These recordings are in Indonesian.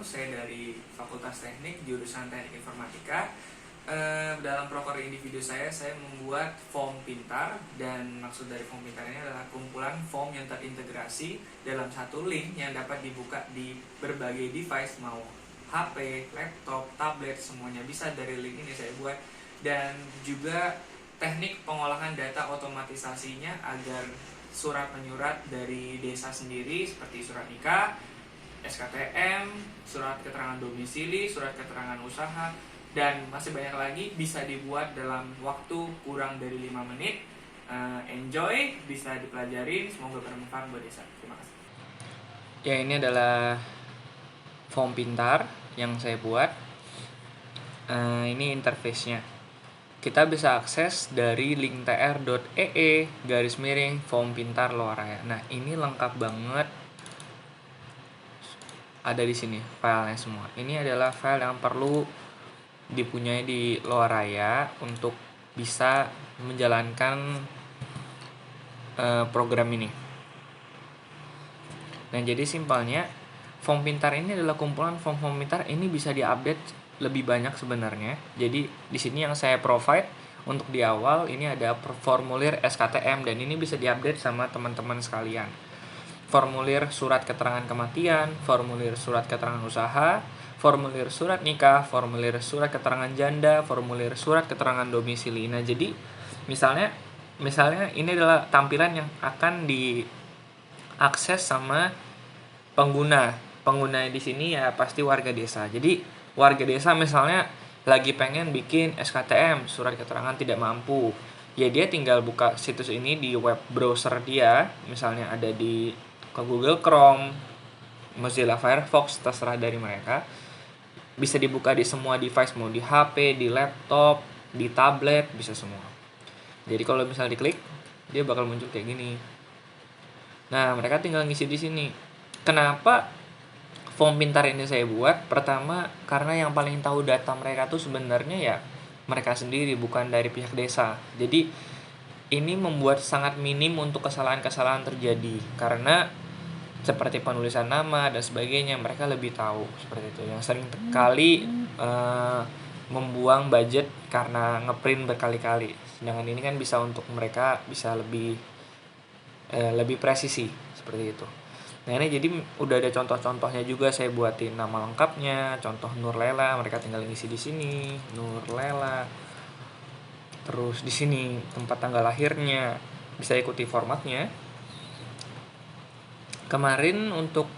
saya dari Fakultas Teknik jurusan Teknik Informatika. Dalam proker individu saya membuat form pintar, dan maksud dari form pintar ini adalah kumpulan form yang terintegrasi dalam satu link yang dapat dibuka di berbagai device, mau HP, laptop, tablet, semuanya bisa dari link ini saya buat. Dan juga teknik pengolahan data otomatisasinya agar surat menyurat dari desa sendiri seperti surat nikah, SKTM, surat keterangan domisili, surat keterangan usaha, dan masih banyak lagi bisa dibuat dalam waktu kurang dari 5 menit. Enjoy, bisa dipelajarin, semoga bermanfaat buat desa. Terima kasih. Ya, ini adalah form pintar yang saya buat. Ini interface-nya. Kita bisa akses dari link tr.ee/form pintar Loaraya. Nah, ini lengkap banget. Ada di sini filenya semua. Ini adalah file yang perlu dipunyai di Loaraya untuk bisa menjalankan program ini. Nah, jadi simpelnya form pintar ini adalah kumpulan form pintar. Ini bisa diupdate lebih banyak sebenarnya. Jadi di sini yang saya provide untuk di awal ini ada formulir SKTM, dan ini bisa diupdate sama teman-teman sekalian. Formulir surat keterangan kematian, formulir surat keterangan usaha, formulir surat nikah, formulir surat keterangan janda, formulir surat keterangan domisili. Nah, jadi misalnya ini adalah tampilan yang akan diakses sama pengguna. Pengguna di sini ya pasti warga desa. Jadi warga desa misalnya lagi pengen bikin SKTM, surat keterangan tidak mampu. Ya dia tinggal buka situs ini di web browser dia, misalnya ada di Google Chrome, Mozilla Firefox, terserah dari mereka. Bisa dibuka di semua device, mau di HP, di laptop, di tablet, bisa semua. Jadi kalau misalnya diklik, dia bakal muncul kayak gini. Nah, mereka tinggal ngisi di sini. Kenapa form pintar ini saya buat? Pertama, karena yang paling tahu data mereka tuh sebenarnya ya mereka sendiri, bukan dari pihak desa. Jadi ini membuat sangat minim untuk kesalahan-kesalahan terjadi, karena seperti penulisan nama dan sebagainya mereka lebih tahu seperti itu. Yang sering kali membuang budget karena ngeprint berkali-kali, sedangkan ini kan bisa untuk mereka bisa lebih presisi seperti itu. Nah, ini jadi udah ada contoh-contohnya juga, saya buatin nama lengkapnya, contoh Nur Lela, mereka tinggal ngisi di sini Nur Lela. Terus di sini tempat tanggal lahirnya, bisa ikuti formatnya. Kemarin untuk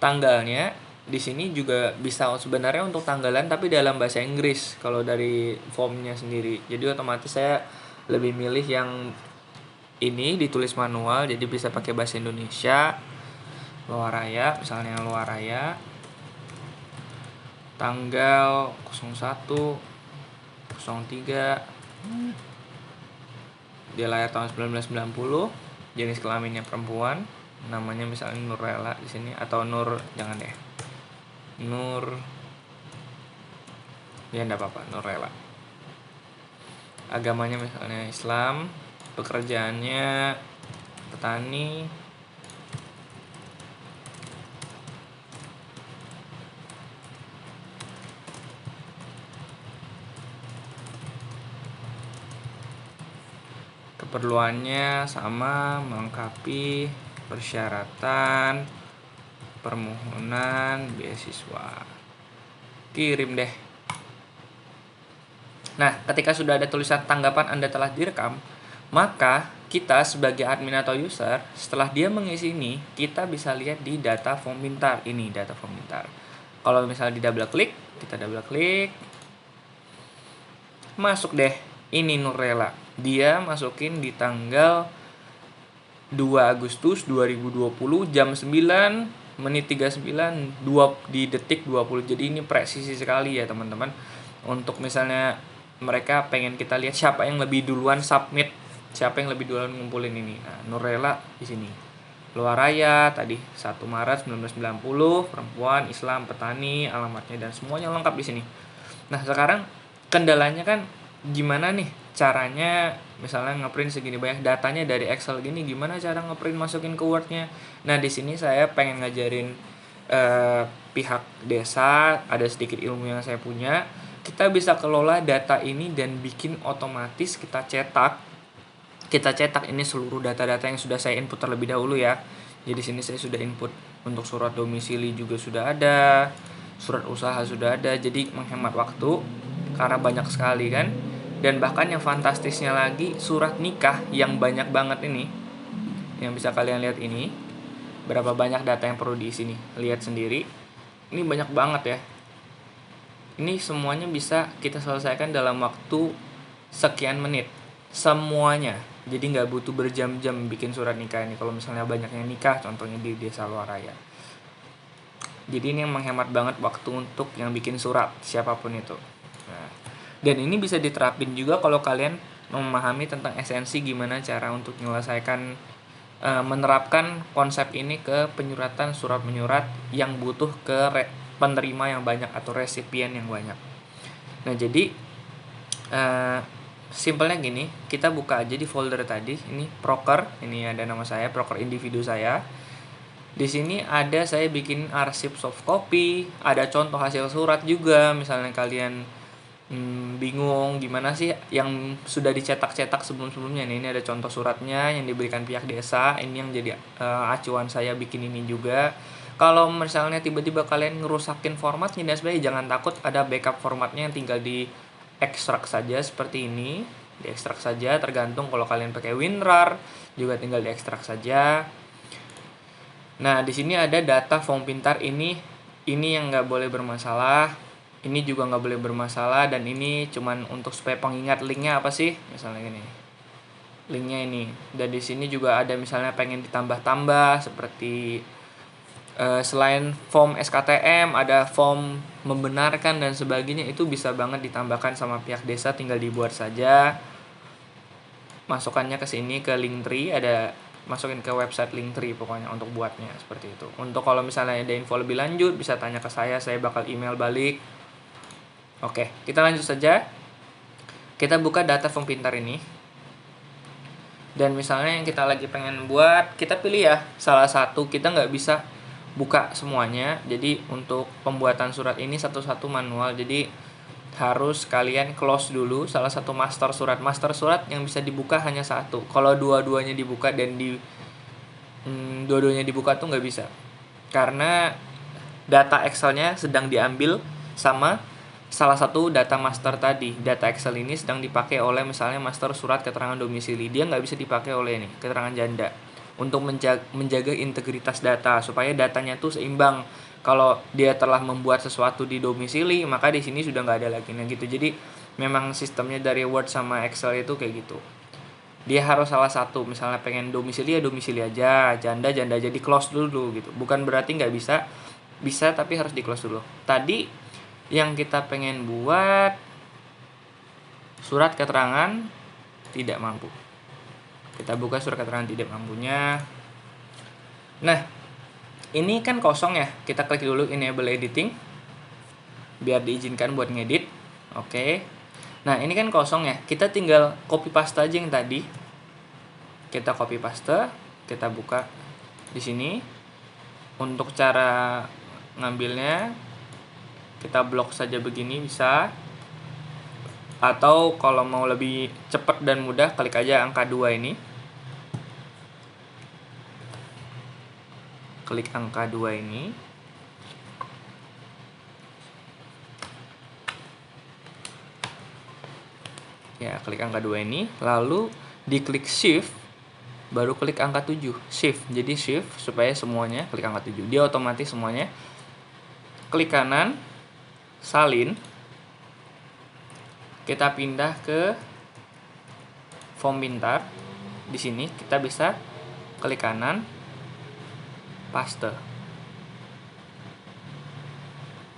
tanggalnya di sini juga bisa sebenarnya untuk tanggalan, tapi dalam bahasa Inggris kalau dari formnya sendiri. Jadi otomatis saya lebih milih yang ini ditulis manual, jadi bisa pakai bahasa Indonesia. Loaraya, misalnya Loaraya tanggal 01/03, dia lahir tahun 1990, jenis kelaminnya perempuan, namanya misalnya Nur Lela di sini, atau Nur, jangan deh, Nur, ya enggak apa-apa, Nur Lela. Agamanya misalnya Islam, pekerjaannya petani, keperluannya sama, melengkapi persyaratan permohonan beasiswa, kirim deh. Nah, ketika sudah ada tulisan tanggapan Anda telah direkam, maka kita sebagai admin atau user, setelah dia mengisi ini, kita bisa lihat di data form pintar. Ini data form pintar. Kalau misalnya di double klik, kita double klik, masuk deh, ini Nur Lela. Dia masukin di tanggal 2 Agustus 2020 jam 9:39 di detik 20. Jadi ini presisi sekali ya teman-teman. Untuk misalnya mereka pengen kita lihat siapa yang lebih duluan submit, siapa yang lebih duluan ngumpulin ini. Nah, Nur Lela di sini. Loaraya tadi 1 Maret 1990, perempuan, Islam, petani, alamatnya dan semuanya lengkap di sini. Nah, sekarang kendalanya kan gimana nih caranya misalnya ngeprint segini banyak datanya dari Excel gini, gimana cara ngeprint masukin ke Word-nya. Nah, di sini saya pengen ngajarin pihak desa, ada sedikit ilmu yang saya punya. Kita bisa kelola data ini dan bikin otomatis kita cetak ini seluruh data-data yang sudah saya input terlebih dahulu ya. Jadi sini saya sudah input untuk surat domisili juga sudah ada, surat usaha sudah ada, jadi menghemat waktu karena banyak sekali kan. Dan bahkan yang fantastisnya lagi, surat nikah yang banyak banget ini, yang bisa kalian lihat ini, berapa banyak data yang perlu diisi nih, lihat sendiri. Ini banyak banget ya. Ini semuanya bisa kita selesaikan dalam waktu sekian menit, semuanya. Jadi nggak butuh berjam-jam bikin surat nikah ini. Kalau misalnya banyaknya nikah, contohnya di desa luar raya. Jadi ini yang menghemat banget waktu untuk yang bikin surat, siapapun itu. Nah, dan ini bisa diterapin juga kalau kalian memahami tentang esensi gimana cara untuk menyelesaikan, menerapkan konsep ini ke penyuratan surat menyurat yang butuh ke penerima yang banyak atau resipien yang banyak. Nah, jadi simpelnya gini, kita buka aja di folder tadi, ini proker, ini ada nama saya, proker individu saya. Di sini ada saya bikin arsip soft copy, ada contoh hasil surat juga, misalnya kalian bingung gimana sih yang sudah dicetak-cetak sebelum-sebelumnya. Ini ada contoh suratnya yang diberikan pihak desa, ini yang jadi acuan saya bikin ini juga. Kalau misalnya tiba-tiba kalian ngerusakin formatnya dan sebagainya, jangan takut, ada backup formatnya yang tinggal di ekstrak saja seperti ini, diekstrak saja, tergantung kalau kalian pakai WinRAR juga tinggal diekstrak saja. Nah, di sini ada data form pintar ini yang nggak boleh bermasalah, ini juga nggak boleh bermasalah, dan ini cuman untuk supaya pengingat linknya apa sih, misalnya gini, linknya ini. Dan di sini juga ada misalnya pengen ditambah-tambah seperti selain form SKTM ada form membenarkan dan sebagainya, itu bisa banget ditambahkan sama pihak desa, tinggal dibuat saja. Masukannya ke sini ke Linktree, ada masukin ke website Linktree pokoknya untuk buatnya seperti itu. Untuk kalau misalnya ada info lebih lanjut bisa tanya ke saya bakal email balik. Oke, kita lanjut saja. Kita buka data form pintar ini. Dan misalnya yang kita lagi pengen buat, kita pilih ya salah satu, kita nggak bisa buka semuanya. Jadi untuk pembuatan surat ini satu-satu manual, jadi harus kalian close dulu salah satu master surat yang bisa dibuka hanya satu. Kalau dua-duanya dibuka dan dua-duanya dibuka tuh nggak bisa, karena data Excelnya sedang diambil sama salah satu data master tadi. Data Excel ini sedang dipakai oleh misalnya master surat keterangan domisili, dia nggak bisa dipakai oleh ini keterangan janda, untuk menjaga integritas data supaya datanya tuh seimbang. Kalau dia telah membuat sesuatu di domisili, maka di sini sudah nggak ada lagi. Nah gitu. Jadi memang sistemnya dari Word sama Excel itu kayak gitu. Dia harus salah satu. Misalnya pengen domisili ya domisili aja, janda aja, di close dulu gitu. Bukan berarti nggak bisa, bisa tapi harus di close dulu. Tadi yang kita pengen buat surat keterangan tidak mampu. Kita buka surat keterangan tidak mampunya. Nah, ini kan kosong ya. Kita klik dulu enable editing biar diizinkan buat ngedit. Oke. Nah, ini kan kosong ya. Kita tinggal copy paste aja yang tadi. Kita copy paste, kita buka di sini. Untuk cara ngambilnya kita blok saja begini bisa. Atau kalau mau lebih cepat dan mudah, klik aja angka 2 ini. Klik angka 2 ini. Ya, klik angka 2 ini, lalu diklik shift, baru klik angka 7. Shift. Jadi shift supaya semuanya klik angka 7. Dia otomatis semuanya. Klik kanan, salin. Kita pindah ke form pintar. Di sini kita bisa klik kanan, paste.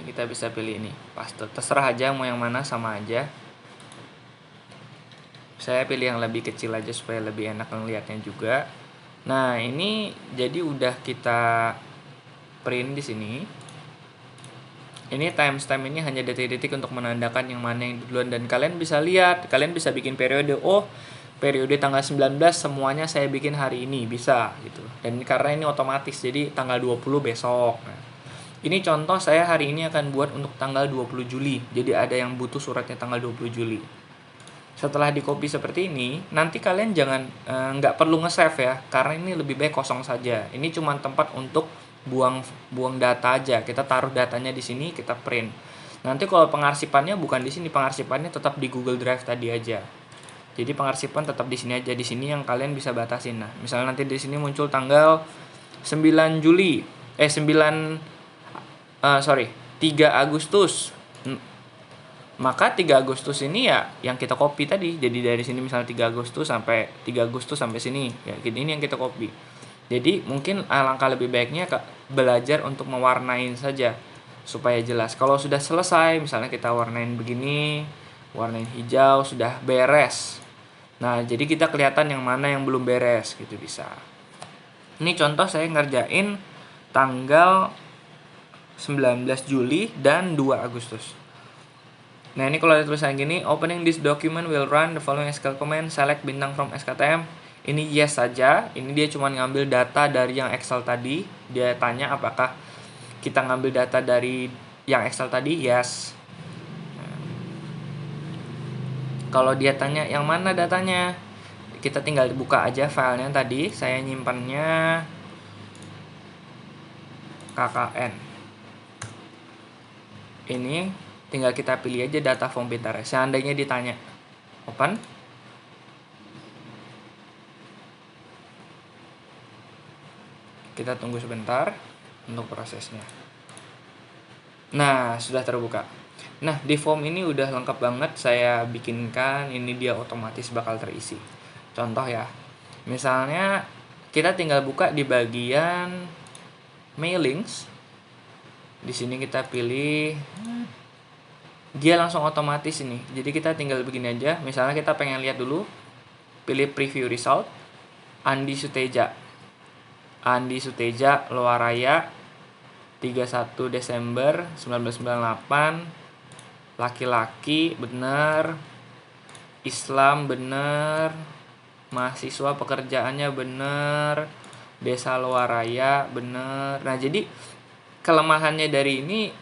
Kita bisa pilih ini, paste. Terserah aja mau yang mana, sama aja. Saya pilih yang lebih kecil aja supaya lebih enak ngelihatnya juga. Nah, ini jadi udah kita print di sini. Ini timestamp ini hanya detik-detik untuk menandakan yang mana yang duluan, dan kalian bisa lihat, kalian bisa bikin periode, periode tanggal 19 semuanya saya bikin hari ini, bisa gitu. Dan karena ini otomatis, jadi tanggal 20 besok. Nah, ini contoh saya hari ini akan buat untuk tanggal 20 Juli. Jadi ada yang butuh suratnya tanggal 20 Juli. Setelah di copy seperti ini, nanti kalian jangan nggak perlu nge-save ya, karena ini lebih baik kosong saja. Ini cuma tempat untuk buang data aja. Kita taruh datanya di sini, kita print. Nanti kalau pengarsipannya bukan di sini, pengarsipannya tetap di Google Drive tadi aja. Jadi pengarsipan tetap di sini aja, di sini yang kalian bisa batasin. Nah, misalnya nanti di sini muncul tanggal 9 Juli, 3 Agustus. Maka 3 Agustus ini ya yang kita copy tadi. Jadi dari sini misalnya 3 Agustus sampai sini ya, ini yang kita copy. Jadi mungkin alangkah lebih baiknya belajar untuk mewarnain saja supaya jelas. Kalau sudah selesai, misalnya kita warnain begini, warnain hijau, sudah beres. Nah, jadi kita kelihatan yang mana yang belum beres gitu bisa. Ini contoh saya ngerjain tanggal 19 Juli dan 2 Agustus. Nah, ini kalau ada tulisan gini, opening this document will run the following SQL command, select bintang from SKTM. Ini yes saja. Ini dia cuma ngambil data dari yang Excel tadi. Dia tanya apakah kita ngambil data dari yang Excel tadi, yes. Nah, kalau dia tanya yang mana datanya, kita tinggal buka aja filenya tadi. Saya nyimpannya KKN. Ini tinggal kita pilih aja data form pintar. Seandainya ditanya, open. Kita tunggu sebentar untuk prosesnya. Nah, sudah terbuka. Nah, di form ini udah lengkap banget saya bikinkan. Ini dia otomatis bakal terisi. Contoh ya, misalnya kita tinggal buka di bagian mailings. Di sini kita pilih, dia langsung otomatis ini. Jadi kita tinggal begini aja. Misalnya kita pengen lihat dulu, pilih preview result, Andi Suteja, Loaraya, 31 Desember 1998, laki-laki bener, Islam bener, mahasiswa pekerjaannya bener, desa Loaraya bener. Nah, jadi kelemahannya dari ini,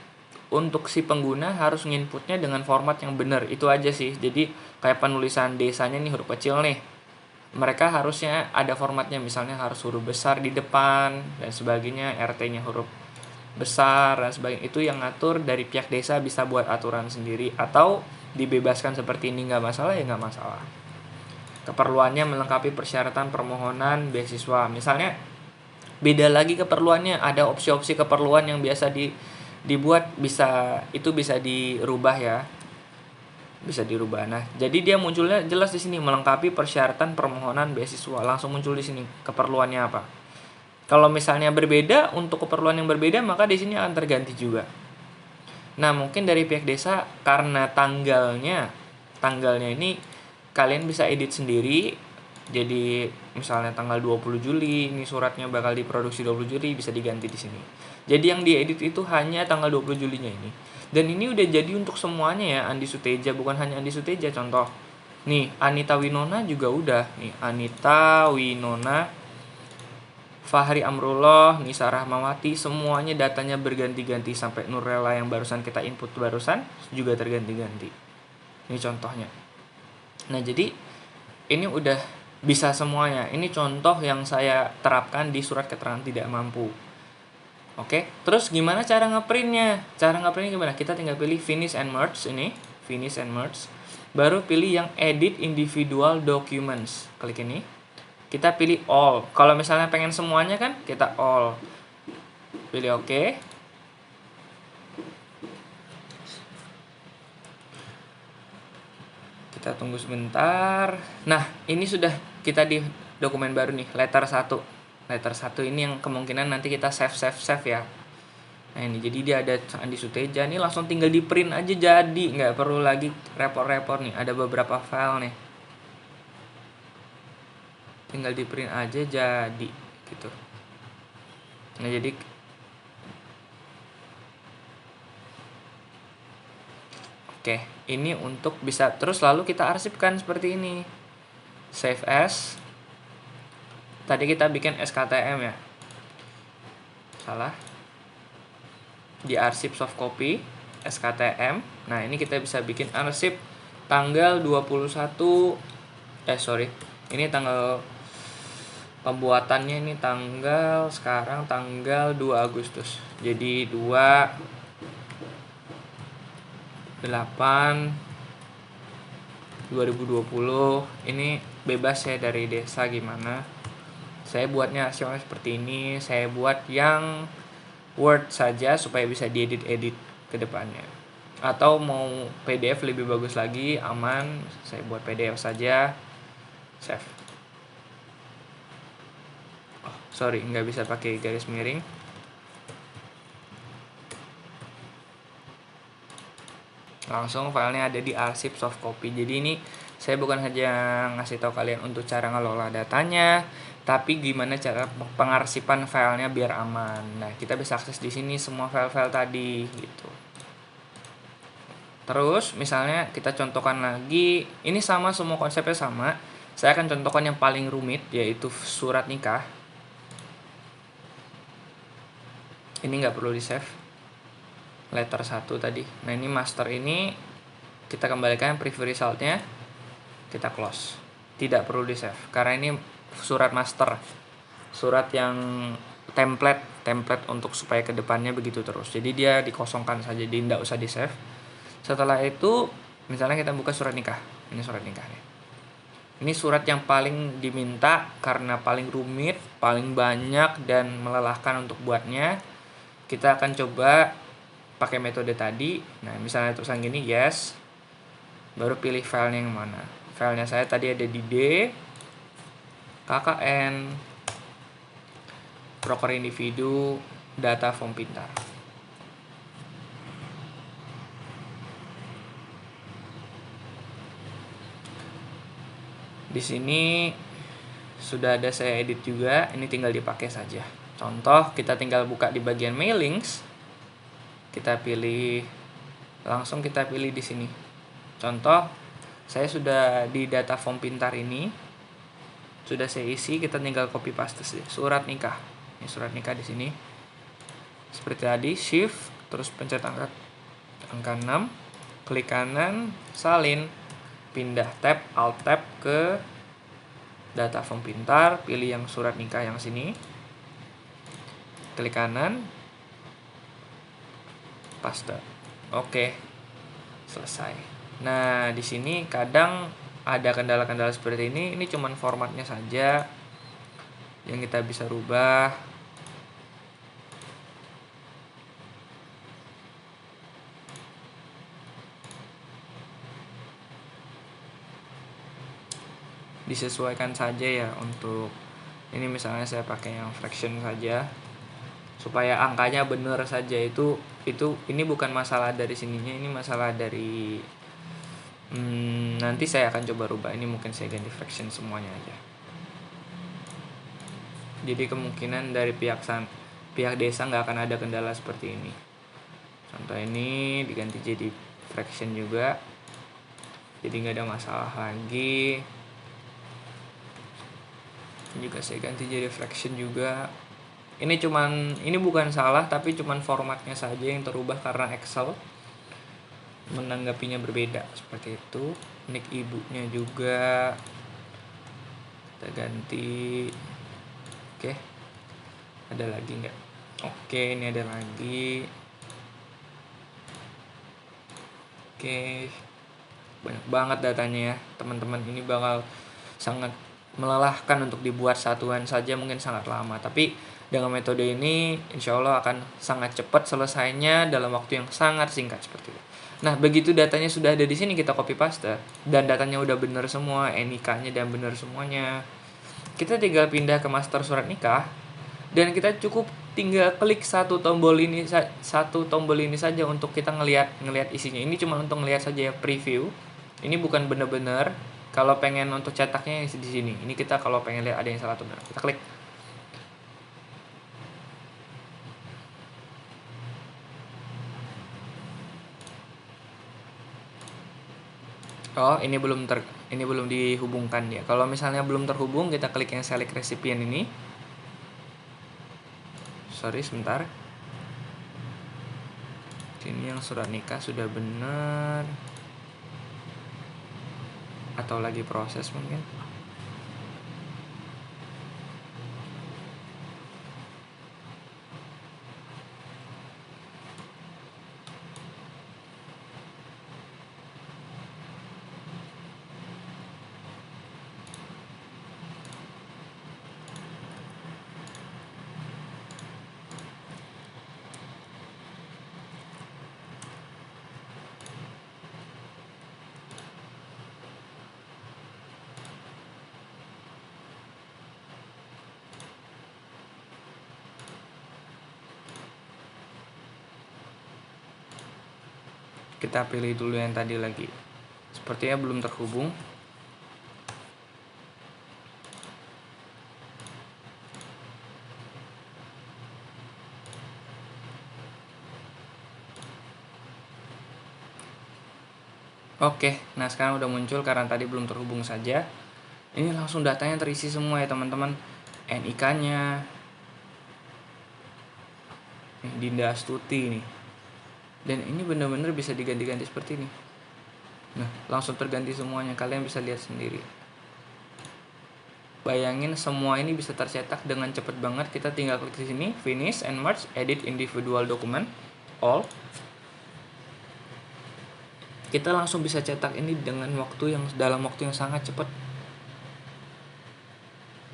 untuk si pengguna harus nginputnya dengan format yang benar. Itu aja sih. Jadi kayak penulisan desanya nih huruf kecil nih, mereka harusnya ada formatnya, misalnya harus huruf besar di depan dan sebagainya, RT-nya huruf besar dan sebagainya. Itu yang ngatur dari pihak desa, bisa buat aturan sendiri atau dibebaskan seperti ini, nggak masalah ya nggak masalah. Keperluannya melengkapi persyaratan permohonan beasiswa. Misalnya beda lagi keperluannya, ada opsi-opsi keperluan yang biasa dibuat, bisa dirubah ya, bisa dirubah. Nah, jadi dia munculnya jelas di sini, melengkapi persyaratan permohonan beasiswa, langsung muncul di sini keperluannya apa. Kalau misalnya berbeda, untuk keperluan yang berbeda, maka di sini akan terganti juga. Nah, mungkin dari pihak desa karena tanggalnya ini kalian bisa edit sendiri. Jadi misalnya tanggal 20 Juli, ini suratnya bakal diproduksi 20 Juli, bisa diganti di sini. Jadi yang diedit itu hanya tanggal 20 Julinya ini. Dan ini udah jadi untuk semuanya ya, Andi Suteja, bukan hanya Andi Suteja. Contoh, nih Anita Winona juga udah. Nih Anita Winona, Fahri Amrullah, Nisa Rahmawati, semuanya datanya berganti-ganti. Sampai Nurella yang barusan kita input barusan juga terganti-ganti. Ini contohnya. Nah, jadi ini udah bisa semuanya. Ini contoh yang saya terapkan di surat keterangan tidak mampu. Oke, terus gimana cara ngeprintnya? Cara ngeprintnya gimana? Kita tinggal pilih finish and merge ini, finish and merge. Baru pilih yang edit individual documents. Klik ini. Kita pilih all. Kalau misalnya pengen semuanya kan, kita all. Pilih oke. Kita tunggu sebentar. Nah, ini sudah kita di dokumen baru nih, letter 1. Letter 1 ini yang kemungkinan nanti kita save ya. Nah, ini jadi dia ada Andi Suteja, ini langsung tinggal di print aja jadi, nggak perlu lagi repot-repot nih. Ada beberapa file nih, tinggal di print aja jadi gitu. Nah, jadi Oke, ini untuk bisa terus lalu kita arsipkan seperti ini. Save as. Tadi kita bikin SKTM ya. Salah. Di arsip soft copy SKTM. Nah, ini kita bisa bikin arsip tanggal 21 ini tanggal pembuatannya, ini tanggal sekarang tanggal 2 Agustus. Jadi 2/8/2020. Ini bebas ya dari desa gimana. Saya buatnya hasilnya seperti ini. Saya buat yang Word saja supaya bisa diedit-edit ke depannya. Atau mau PDF lebih bagus lagi, aman, saya buat PDF saja. Save. Sorry, nggak bisa pakai garis miring. Langsung filenya ada di arsip soft copy. Jadi ini saya bukan hanya ngasih tahu kalian untuk cara ngelola datanya, tapi gimana cara pengarsipan filenya biar aman. Nah, kita bisa akses di sini semua file-file tadi gitu. Terus misalnya kita contohkan lagi, ini sama, semua konsepnya sama. Saya akan contohkan yang paling rumit, yaitu surat nikah. Ini nggak perlu di save, letter 1 tadi. Nah, ini master, ini kita kembalikan preview resultnya, kita close, tidak perlu di save karena ini surat master, surat yang template untuk supaya kedepannya begitu terus. Jadi dia dikosongkan saja, dia tidak usah di save. Setelah itu misalnya kita buka surat nikah, ini surat nikah nih. Ini surat yang paling diminta karena paling rumit, paling banyak dan melelahkan untuk buatnya. Kita akan coba pakai metode tadi. Nah, misalnya tulisan gini, yes. Baru pilih filenya yang mana. Filenya saya tadi ada di D, KKN, proker individu, data form pintar. Di sini sudah ada saya edit juga, ini tinggal dipakai saja. Contoh, kita tinggal buka di bagian mailings, kita pilih, langsung kita pilih di sini. Contoh, saya sudah di data form pintar ini, sudah saya isi, kita tinggal copy paste sih. Surat nikah, ini surat nikah di sini. Seperti tadi, shift, terus pencet angka 6, klik kanan, salin, pindah tab, alt tab ke data form pintar, pilih yang surat nikah yang sini, klik kanan, paste. Oke, selesai. Nah, di sini kadang ada kendala-kendala seperti ini. Ini cuman formatnya saja yang kita bisa rubah. Disesuaikan saja ya untuk ini, misalnya saya pakai yang fraction saja supaya angkanya benar saja. Ini bukan masalah dari sininya, ini masalah dari nanti saya akan coba rubah. Ini mungkin saya ganti fraction semuanya aja. Jadi kemungkinan dari pihak desa nggak akan ada kendala seperti ini. Contoh ini diganti jadi fraction juga, jadi nggak ada masalah lagi. Juga saya ganti jadi fraction juga. Ini bukan salah, tapi cuman formatnya saja yang terubah karena Excel menanggapinya berbeda seperti itu. Nick ibunya juga kita ganti. Oke, ada lagi nggak? Oke, ini ada lagi. Oke, banyak banget datanya ya teman-teman. Ini bakal sangat melelahkan untuk dibuat satuan saja, mungkin sangat lama, tapi dengan metode ini insya Allah akan sangat cepat selesainya dalam waktu yang sangat singkat seperti itu. Nah, begitu datanya sudah ada di sini, kita copy paste dan datanya udah benar semua, NIK-nya dan benar semuanya. Kita tinggal pindah ke master surat nikah dan kita cukup tinggal klik satu tombol ini saja untuk kita ngelihat isinya. Ini cuma untuk ngelihat saja preview. Ini bukan benar-benar. Kalau pengen untuk cetaknya di sini. Ini kita kalau pengen lihat ada yang salah atau benar, kita klik. Oh, ini belum dihubungkan ya. Kalau misalnya belum terhubung, kita klik yang select recipient ini. Sorry, sebentar. Sini yang surat nikah sudah benar. Atau lagi proses mungkin. Kita pilih dulu yang tadi lagi. Sepertinya belum terhubung. Oke, nah sekarang udah muncul karena tadi belum terhubung saja. Ini langsung datanya terisi semua ya teman-teman. NIK-nya. Dinda Astuti nih. Dan ini benar-benar bisa diganti-ganti seperti ini. Nah, langsung terganti semuanya. Kalian bisa lihat sendiri. Bayangin semua ini bisa tercetak dengan cepat banget. Kita tinggal klik di sini, finish and merge, edit individual document, all. Kita langsung bisa cetak ini dengan dalam waktu yang sangat cepat.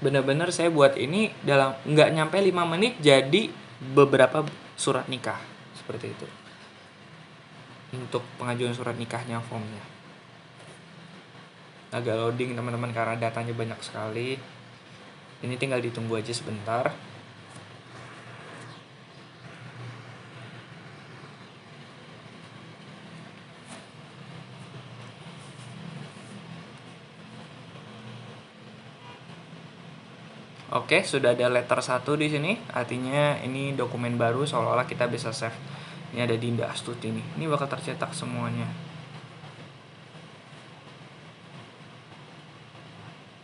Benar-benar saya buat ini dalam nggak nyampe 5 menit jadi beberapa surat nikah seperti itu. Untuk pengajuan surat nikahnya formnya. Agak loading teman-teman karena datanya banyak sekali. Ini tinggal ditunggu aja sebentar. Oke, sudah ada letter 1 di sini. Artinya ini dokumen baru seolah-olah kita bisa save. Ini ada Dinda Astuti nih. Ini bakal tercetak semuanya.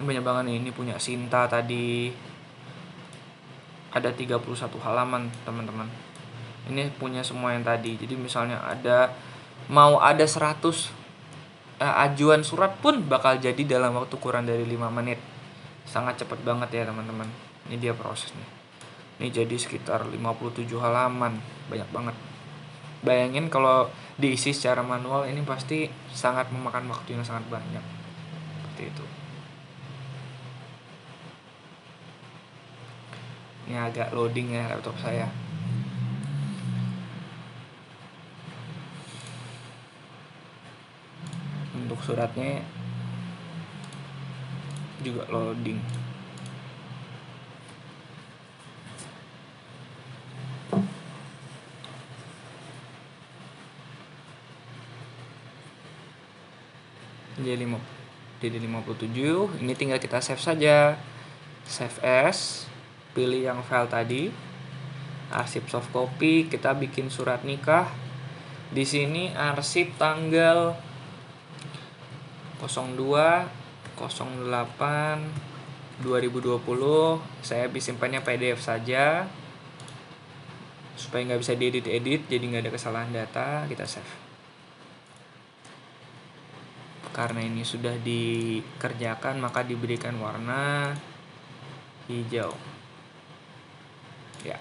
Banyak banget nih. Ini punya Sinta tadi. Ada 31 halaman, teman-teman. Ini punya semua yang tadi. Jadi misalnya mau ada 100 ajuan surat pun bakal jadi dalam waktu kurang dari 5 menit. Sangat cepat banget ya teman-teman. Ini dia prosesnya. Ini jadi sekitar 57 halaman. Banyak banget. Bayangin kalau diisi secara manual ini pasti sangat memakan waktu yang sangat banyak. Seperti itu. Ini agak loading ya laptop saya. Untuk suratnya juga loading. Jadi 57. Ini tinggal kita save saja. Save as, pilih yang file tadi. Arsip soft copy, kita bikin surat nikah. Di sini arsip tanggal 02/08/2020. Saya simpannya PDF saja supaya nggak bisa diedit-edit, jadi nggak ada kesalahan data. Kita save. Karena ini sudah dikerjakan maka diberikan warna hijau ya.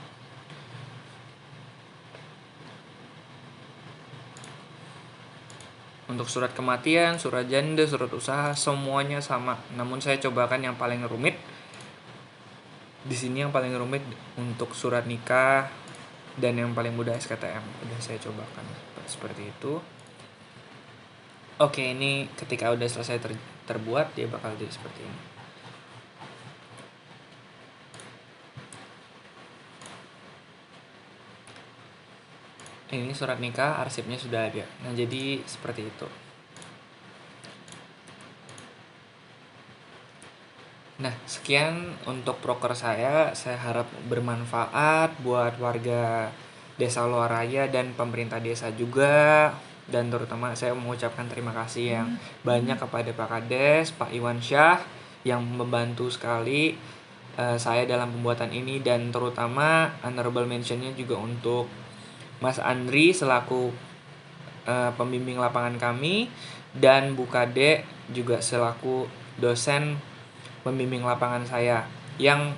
Untuk surat kematian, surat janda, surat usaha semuanya sama. Namun saya cobakan yang paling rumit. Di sini yang paling rumit untuk surat nikah dan yang paling mudah SKTM. Udah saya cobakan seperti itu. Oke, ini ketika udah selesai terbuat dia bakal jadi seperti ini. Ini surat nikah, arsipnya sudah ada. Nah, jadi seperti itu. Nah, sekian untuk proker saya. Saya harap bermanfaat buat warga Desa Luaraya dan pemerintah desa juga. dan terutama saya mengucapkan terima kasih yang banyak kepada Pak Kades, Pak Iwan Syah yang membantu sekali saya dalam pembuatan ini, dan terutama honorable mentionnya juga untuk Mas Andri selaku pembimbing lapangan kami, dan Bu Kade juga selaku dosen pembimbing lapangan saya yang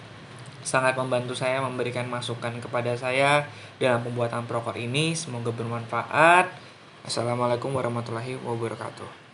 sangat membantu saya, memberikan masukan kepada saya dalam pembuatan proker ini. Semoga bermanfaat. Assalamualaikum warahmatullahi wabarakatuh.